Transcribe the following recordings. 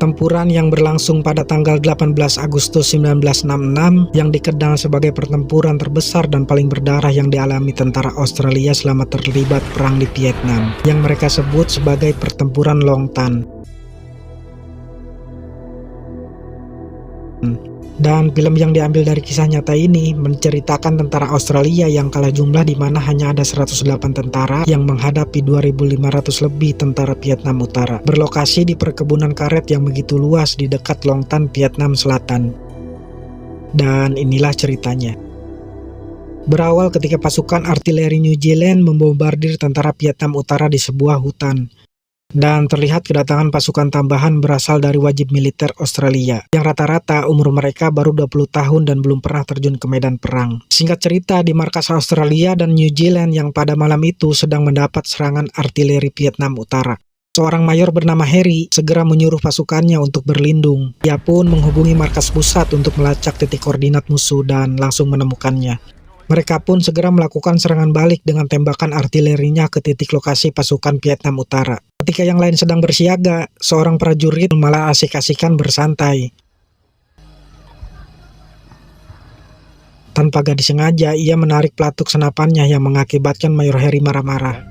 pertempuran yang berlangsung pada tanggal 18 Agustus 1966 yang dikenal sebagai pertempuran terbesar dan paling berdarah yang dialami tentara Australia selama terlibat perang di Vietnam, yang mereka sebut sebagai pertempuran Long Tan. Dan film yang diambil dari kisah nyata ini menceritakan tentara Australia yang kalah jumlah, di mana hanya ada 108 tentara yang menghadapi 2.500 lebih tentara Vietnam Utara, berlokasi di perkebunan karet yang begitu luas di dekat Long Tan, Vietnam Selatan. Dan inilah ceritanya. Berawal ketika pasukan artileri New Zealand membombardir tentara Vietnam Utara di sebuah hutan. Dan terlihat kedatangan pasukan tambahan berasal dari wajib militer Australia, yang rata-rata umur mereka baru 20 tahun dan belum pernah terjun ke medan perang. Singkat cerita, di markas Australia dan New Zealand yang pada malam itu sedang mendapat serangan artileri Vietnam Utara. Seorang mayor bernama Harry segera menyuruh pasukannya untuk berlindung. Ia pun menghubungi markas pusat untuk melacak titik koordinat musuh dan langsung menemukannya. Mereka pun segera melakukan serangan balik dengan tembakan artilerinya ke titik lokasi pasukan Vietnam Utara. Ketika yang lain sedang bersiaga, seorang prajurit malah asik-asikan bersantai. Tanpa gak disengaja, ia menarik pelatuk senapannya yang mengakibatkan Mayor Harry marah-marah.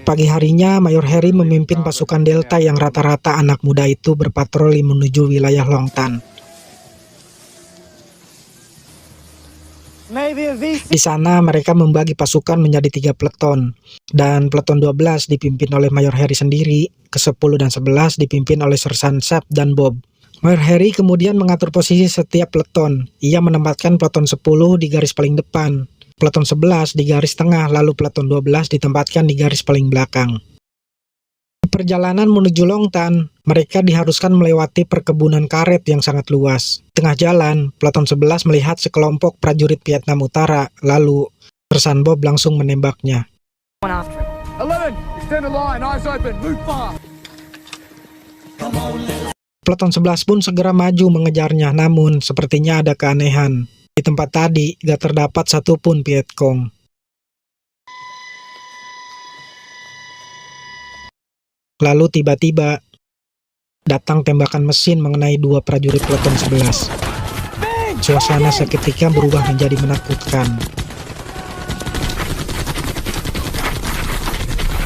Pagi harinya, Mayor Harry memimpin pasukan Delta yang rata-rata anak muda itu berpatroli menuju wilayah Long Tan. Di sana mereka membagi pasukan menjadi 3 peleton, dan peleton 12 dipimpin oleh Mayor Harry sendiri, ke-10 dan 11 dipimpin oleh Sersan Sap dan Bob. Mayor Harry kemudian mengatur posisi setiap peleton. Ia menempatkan peleton 10 di garis paling depan, peleton 11 di garis tengah, lalu peleton 12 ditempatkan di garis paling belakang. Di perjalanan menuju Long Tan, mereka diharuskan melewati perkebunan karet yang sangat luas. Tengah jalan, peleton 11 melihat sekelompok prajurit Vietnam Utara, lalu Sersan Bob langsung menembaknya. Peleton 11 pun segera maju mengejarnya, namun sepertinya ada keanehan. Di tempat tadi, gak terdapat satupun Viet Cong. Lalu tiba-tiba, datang tembakan mesin mengenai 2 prajurit peleton 11. Suasana seketika berubah menjadi menakutkan.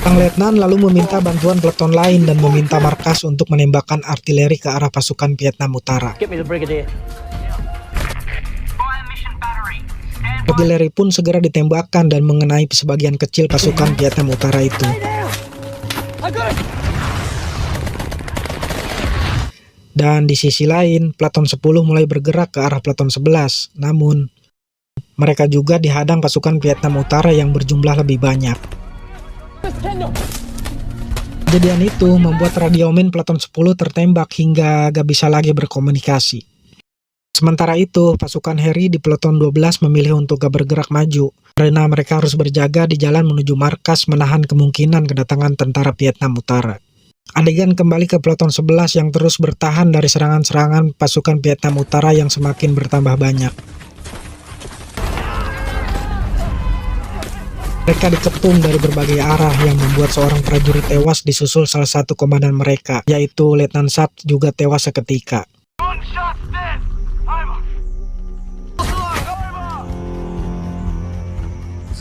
Sang letnan lalu meminta bantuan peleton lain dan meminta markas untuk menembakkan artileri ke arah pasukan Vietnam Utara. Artileri pun segera ditembakkan dan mengenai sebagian kecil pasukan Vietnam Utara itu. Dan di sisi lain, peleton 10 mulai bergerak ke arah peleton 11. Namun, mereka juga dihadang pasukan Vietnam Utara yang berjumlah lebih banyak. Kejadian itu membuat radiomen peleton 10 tertembak hingga gak bisa lagi berkomunikasi. Sementara itu, pasukan Harry di peleton 12 memilih untuk gak bergerak maju, karena mereka harus berjaga di jalan menuju markas menahan kemungkinan kedatangan tentara Vietnam Utara. Adegan kembali ke peleton 11 yang terus bertahan dari serangan-serangan pasukan Vietnam Utara yang semakin bertambah banyak. Mereka dikepung dari berbagai arah yang membuat seorang prajurit tewas disusul salah satu komandan mereka, yaitu Letnan Sap juga tewas seketika.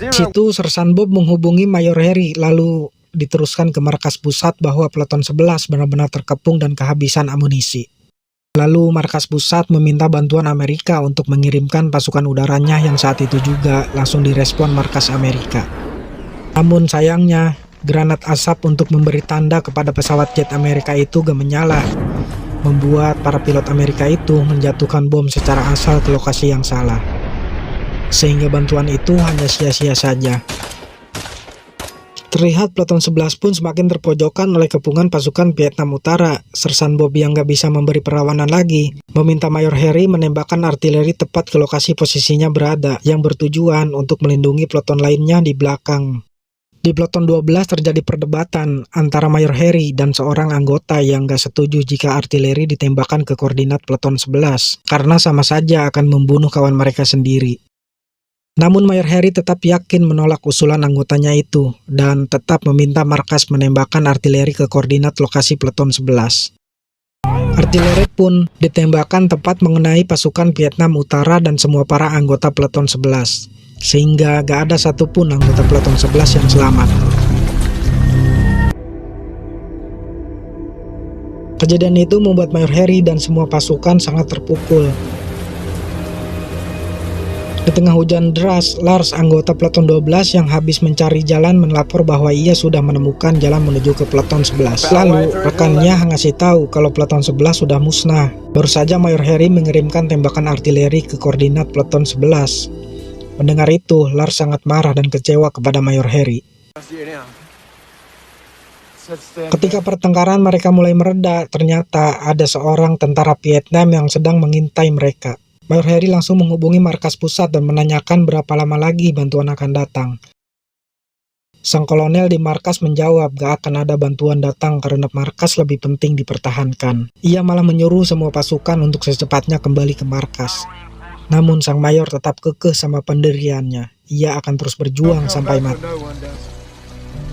Situ Sersan Bob menghubungi Mayor Harry, lalu diteruskan ke markas pusat bahwa peleton 11 benar-benar terkepung dan kehabisan amunisi. Lalu markas pusat meminta bantuan Amerika untuk mengirimkan pasukan udaranya yang saat itu juga langsung direspon markas Amerika. Namun sayangnya, granat asap untuk memberi tanda kepada pesawat jet Amerika itu gak menyala, membuat para pilot Amerika itu menjatuhkan bom secara asal ke lokasi yang salah. Sehingga bantuan itu hanya sia-sia saja. Terlihat peleton 11 pun semakin terpojokan oleh kepungan pasukan Vietnam Utara. Sersan Bob yang gak bisa memberi perlawanan lagi, meminta Mayor Harry menembakkan artileri tepat ke lokasi posisinya berada, yang bertujuan untuk melindungi peleton lainnya di belakang. Di peleton 12 terjadi perdebatan antara Mayor Harry dan seorang anggota yang gak setuju jika artileri ditembakkan ke koordinat peleton 11, karena sama saja akan membunuh kawan mereka sendiri. Namun Mayor Harry tetap yakin menolak usulan anggotanya itu dan tetap meminta markas menembakkan artileri ke koordinat lokasi Peleton 11. Artileri pun ditembakkan tepat mengenai pasukan Vietnam Utara dan semua para anggota Peleton 11, sehingga gak ada satupun anggota Peleton 11 yang selamat. Kejadian itu membuat Mayor Harry dan semua pasukan sangat terpukul. Di tengah hujan deras, Lars, anggota Peleton 12 yang habis mencari jalan, melapor bahwa ia sudah menemukan jalan menuju ke Peleton 11. Lalu, rekannya ngasih tahu kalau Peleton 11 sudah musnah. Baru saja Mayor Harry mengirimkan tembakan artileri ke koordinat Peleton 11. Mendengar itu, Lars sangat marah dan kecewa kepada Mayor Harry. Ketika pertengkaran mereka mulai mereda, ternyata ada seorang tentara Vietnam yang sedang mengintai mereka. Mayor Harry langsung menghubungi markas pusat dan menanyakan berapa lama lagi bantuan akan datang. Sang kolonel di markas menjawab gak akan ada bantuan datang karena markas lebih penting dipertahankan. Ia malah menyuruh semua pasukan untuk secepatnya kembali ke markas. Namun sang mayor tetap kekeh sama pendiriannya. Ia akan terus berjuang sampai mati.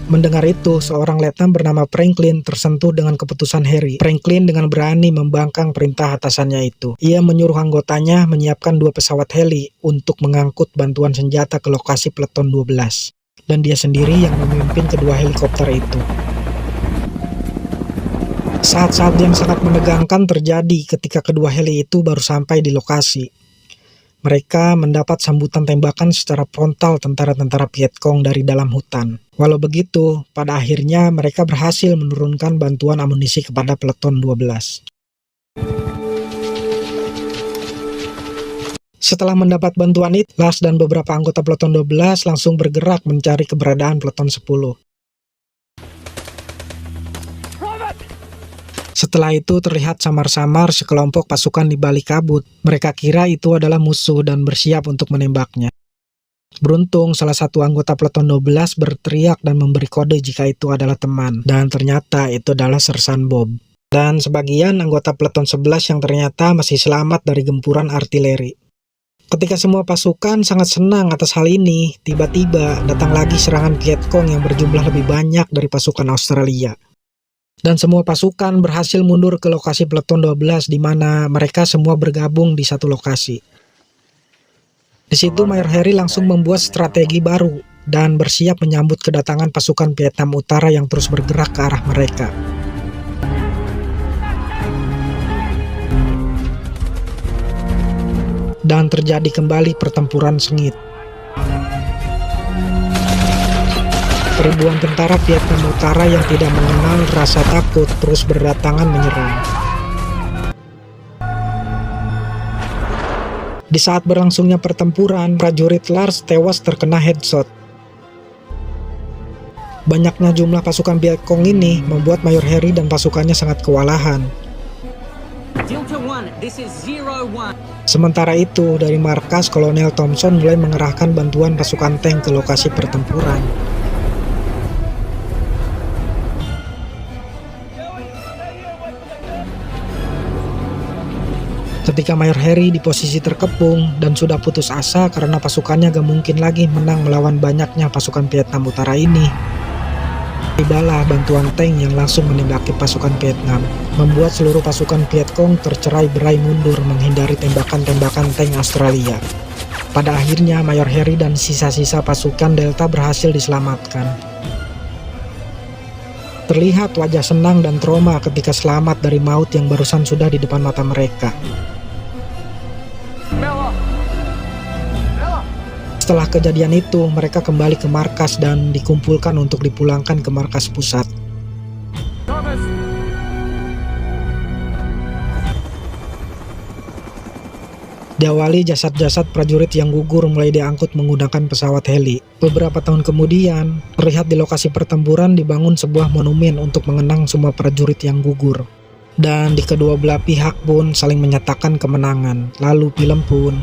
Mendengar itu, seorang letnan bernama Franklin tersentuh dengan keputusan Harry. Franklin dengan berani membangkang perintah atasannya itu. Ia menyuruh anggotanya menyiapkan 2 pesawat heli untuk mengangkut bantuan senjata ke lokasi Peleton 12. Dan dia sendiri yang memimpin kedua helikopter itu. Saat-saat yang sangat menegangkan terjadi ketika kedua heli itu baru sampai di lokasi. Mereka mendapat sambutan tembakan secara frontal tentara-tentara Vietcong dari dalam hutan. Walau begitu, pada akhirnya mereka berhasil menurunkan bantuan amunisi kepada Peleton 12. Setelah mendapat bantuan itu, Lars dan beberapa anggota Peleton 12 langsung bergerak mencari keberadaan Peleton 10. Setelah itu terlihat samar-samar sekelompok pasukan di balik kabut. Mereka kira itu adalah musuh dan bersiap untuk menembaknya. Beruntung salah satu anggota Peleton 12 berteriak dan memberi kode jika itu adalah teman. Dan ternyata itu adalah Sersan Bob. Dan sebagian anggota Peleton 11 yang ternyata masih selamat dari gempuran artileri. Ketika semua pasukan sangat senang atas hal ini, tiba-tiba datang lagi serangan Vietcong yang berjumlah lebih banyak dari pasukan Australia. Dan semua pasukan berhasil mundur ke lokasi Peleton 12 di mana mereka semua bergabung di satu lokasi. Di situ Mayor Harry langsung membuat strategi baru dan bersiap menyambut kedatangan pasukan Vietnam Utara yang terus bergerak ke arah mereka. Dan terjadi kembali pertempuran sengit. Ribuan tentara Vietnam Utara yang tidak mengenal rasa takut terus berdatangan menyerang. Di saat berlangsungnya pertempuran, prajurit Lars tewas terkena headshot. Banyaknya jumlah pasukan Vietcong ini membuat Mayor Harry dan pasukannya sangat kewalahan. Sementara itu, dari markas Kolonel Thompson mulai mengerahkan bantuan pasukan tank ke lokasi pertempuran. Ketika Mayor Harry di posisi terkepung dan sudah putus asa karena pasukannya gak mungkin lagi menang melawan banyaknya pasukan Vietnam Utara ini, tibalah bantuan tank yang langsung menembaki pasukan Vietnam, membuat seluruh pasukan Vietcong tercerai-berai mundur menghindari tembakan-tembakan tank Australia. Pada akhirnya Mayor Harry dan sisa-sisa pasukan Delta berhasil diselamatkan. Terlihat wajah senang dan trauma ketika selamat dari maut yang barusan sudah di depan mata mereka. Setelah kejadian itu, mereka kembali ke markas dan dikumpulkan untuk dipulangkan ke markas pusat. Diawali jasad-jasad prajurit yang gugur mulai diangkut menggunakan pesawat heli. Beberapa tahun kemudian, terlihat di lokasi pertempuran dibangun sebuah monumen untuk mengenang semua prajurit yang gugur. Dan di kedua belah pihak pun saling menyatakan kemenangan. Lalu film pun